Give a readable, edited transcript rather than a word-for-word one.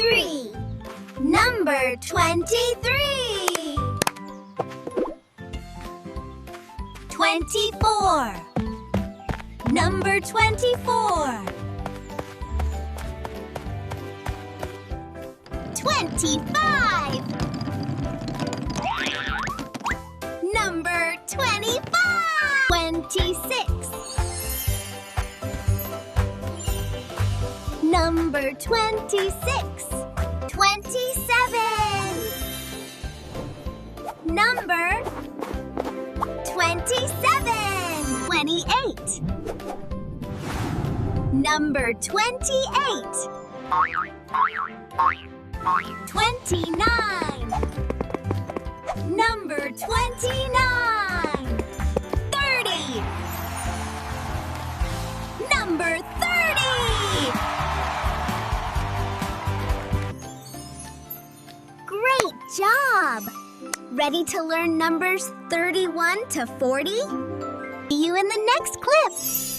23. Number 23. 24. Number 24. 25. Number 25. 26. Number 26. 27. Number 27. 28. Number 28. 29. Number 29. 30. Number 30. Great job! Ready to learn numbers 31 to 40? See you in the next clip!